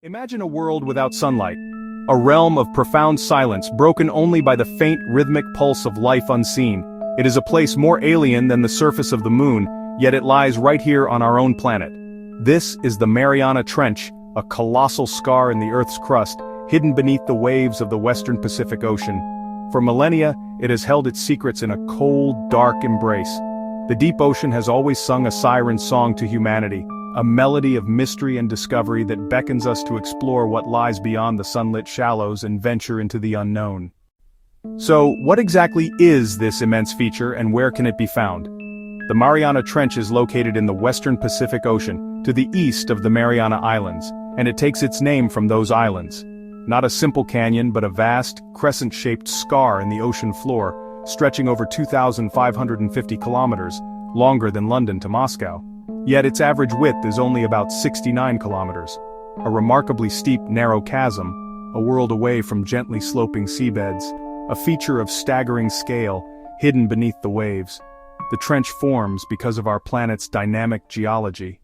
Imagine a world without sunlight, a realm of profound silence broken only by the faint rhythmic pulse of life unseen. It is a place more alien than the surface of the moon, yet it lies right here on our own planet. This is the Mariana Trench, a colossal scar in the Earth's crust, hidden beneath the waves of the western Pacific Ocean. For millennia, it has held its secrets in a cold, dark embrace. The deep ocean has always sung a siren song to humanity, a melody of mystery and discovery that beckons us to explore what lies beyond the sunlit shallows and venture into the unknown. So, what exactly is this immense feature and where can it be found? The Mariana Trench is located in the western Pacific Ocean, to the east of the Mariana Islands, and it takes its name from those islands. Not a simple canyon but a vast, crescent-shaped scar in the ocean floor, stretching over 2,550 kilometers, longer than London to Moscow. Yet its average width is only about 69 kilometers. A remarkably steep, narrow chasm, a world away from gently sloping seabeds, a feature of staggering scale, hidden beneath the waves. The trench forms because of our planet's dynamic geology.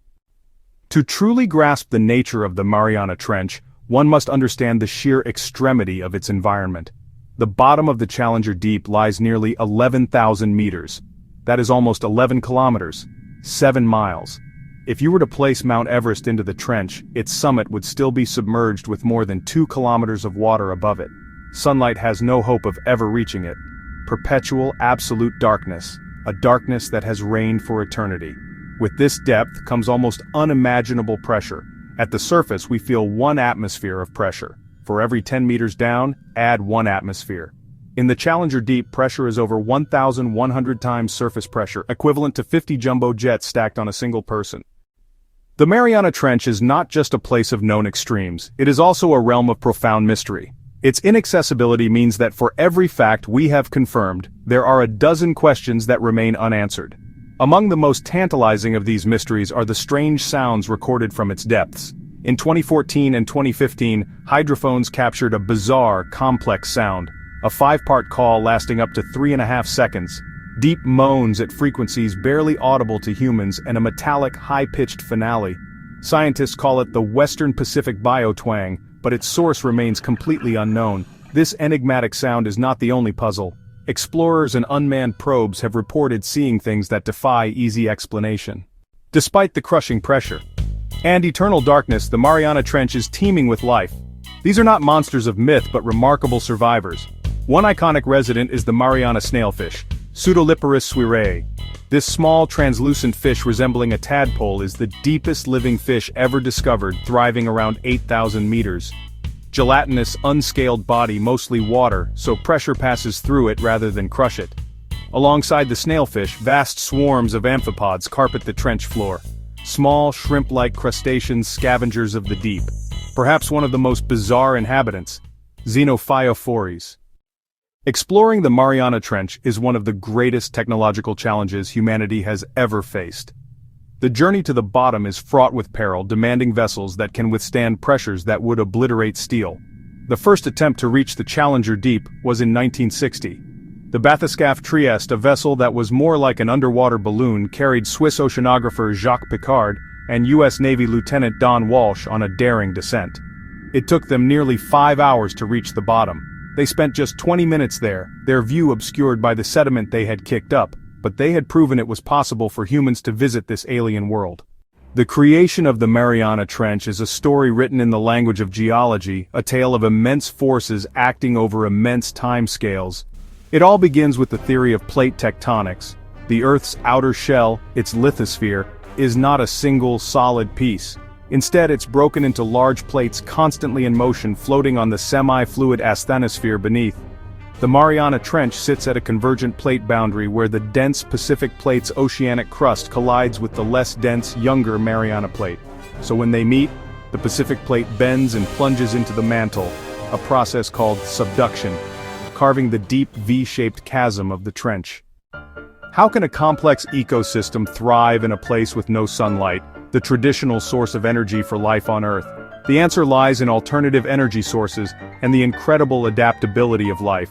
To truly grasp the nature of the Mariana Trench, one must understand the sheer extremity of its environment. The bottom of the Challenger Deep lies nearly 11,000 meters. That is almost 11 kilometers. 7 miles. If you were to place Mount Everest into the trench, its summit would still be submerged with more than 2 kilometers of water above it. Sunlight has no hope of ever reaching it. Perpetual, absolute darkness, a darkness that has reigned for eternity. With this depth comes almost unimaginable pressure. At the surface we feel 1 atmosphere of pressure. For every 10 meters down, add 1 atmosphere. In the Challenger Deep, pressure is over 1,100 times surface pressure, equivalent to 50 jumbo jets stacked on a single person. The Mariana Trench is not just a place of known extremes, it is also a realm of profound mystery. Its inaccessibility means that for every fact we have confirmed, there are a dozen questions that remain unanswered. Among the most tantalizing of these mysteries are the strange sounds recorded from its depths. In 2014 and 2015, hydrophones captured a bizarre, complex sound. A 5-part call lasting up to 3.5 seconds, deep moans at frequencies barely audible to humans and a metallic, high-pitched finale. Scientists call it the Western Pacific Biotwang, but its source remains completely unknown. This enigmatic sound is not the only puzzle. Explorers and unmanned probes have reported seeing things that defy easy explanation. Despite the crushing pressure and eternal darkness, the Mariana Trench is teeming with life. These are not monsters of myth but remarkable survivors. One iconic resident is the Mariana snailfish, Pseudoliparus suirae. This small, translucent fish resembling a tadpole is the deepest living fish ever discovered, thriving around 8,000 meters. Gelatinous, unscaled body, mostly water, so pressure passes through it rather than crush it. Alongside the snailfish, vast swarms of amphipods carpet the trench floor. Small, shrimp-like crustaceans, scavengers of the deep. Perhaps one of the most bizarre inhabitants, Xenophyophores. Exploring the Mariana Trench is one of the greatest technological challenges humanity has ever faced. The journey to the bottom is fraught with peril, demanding vessels that can withstand pressures that would obliterate steel. The first attempt to reach the Challenger Deep was in 1960. The bathyscaphe Trieste, a vessel that was more like an underwater balloon, carried Swiss oceanographer Jacques Piccard and U.S. Navy Lieutenant Don Walsh on a daring descent. It took them nearly 5 hours to reach the bottom. They spent just 20 minutes there, their view obscured by the sediment they had kicked up, but they had proven it was possible for humans to visit this alien world. The creation of the Mariana Trench is a story written in the language of geology, a tale of immense forces acting over immense timescales. It all begins with the theory of plate tectonics. The Earth's outer shell, its lithosphere, is not a single, solid piece. Instead, it's broken into large plates constantly in motion, floating on the semi-fluid asthenosphere beneath. The Mariana Trench sits at a convergent plate boundary where the dense Pacific Plate's oceanic crust collides with the less dense, younger Mariana Plate. So when they meet, the Pacific Plate bends and plunges into the mantle, a process called subduction, carving the deep V-shaped chasm of the trench. How can a complex ecosystem thrive in a place with no sunlight, the traditional source of energy for life on Earth? The answer lies in alternative energy sources and the incredible adaptability of life.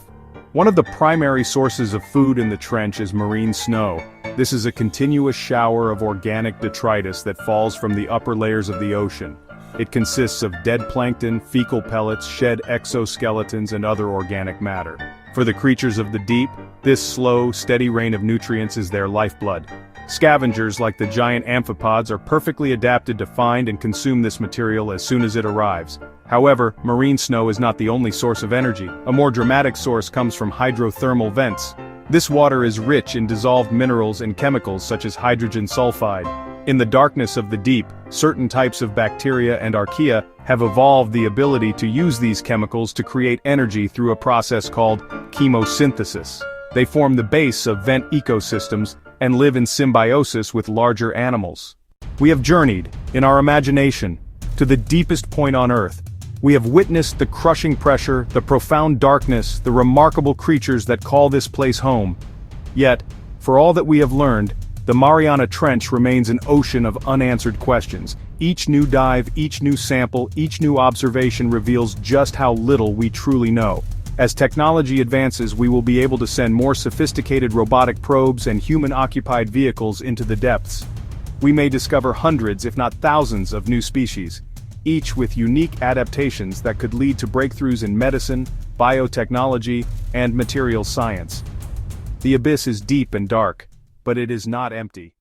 One of the primary sources of food in the trench is marine snow. This is a continuous shower of organic detritus that falls from the upper layers of the ocean. It consists of dead plankton, fecal pellets, shed exoskeletons, and other organic matter. For the creatures of the deep, this slow, steady rain of nutrients is their lifeblood. Scavengers like the giant amphipods are perfectly adapted to find and consume this material as soon as it arrives. However, marine snow is not the only source of energy. A more dramatic source comes from hydrothermal vents. This water is rich in dissolved minerals and chemicals such as hydrogen sulfide. In the darkness of the deep, certain types of bacteria and archaea have evolved the ability to use these chemicals to create energy through a process called chemosynthesis. They form the base of vent ecosystems and live in symbiosis with larger animals. We have journeyed, in our imagination, to the deepest point on Earth. We have witnessed the crushing pressure, the profound darkness, the remarkable creatures that call this place home. Yet, for all that we have learned, the Mariana Trench remains an ocean of unanswered questions. Each new dive, each new sample, each new observation reveals just how little we truly know. As technology advances, we will be able to send more sophisticated robotic probes and human-occupied vehicles into the depths. We may discover hundreds, if not thousands, of new species, each with unique adaptations that could lead to breakthroughs in medicine, biotechnology, and materials science. The abyss is deep and dark, but it is not empty.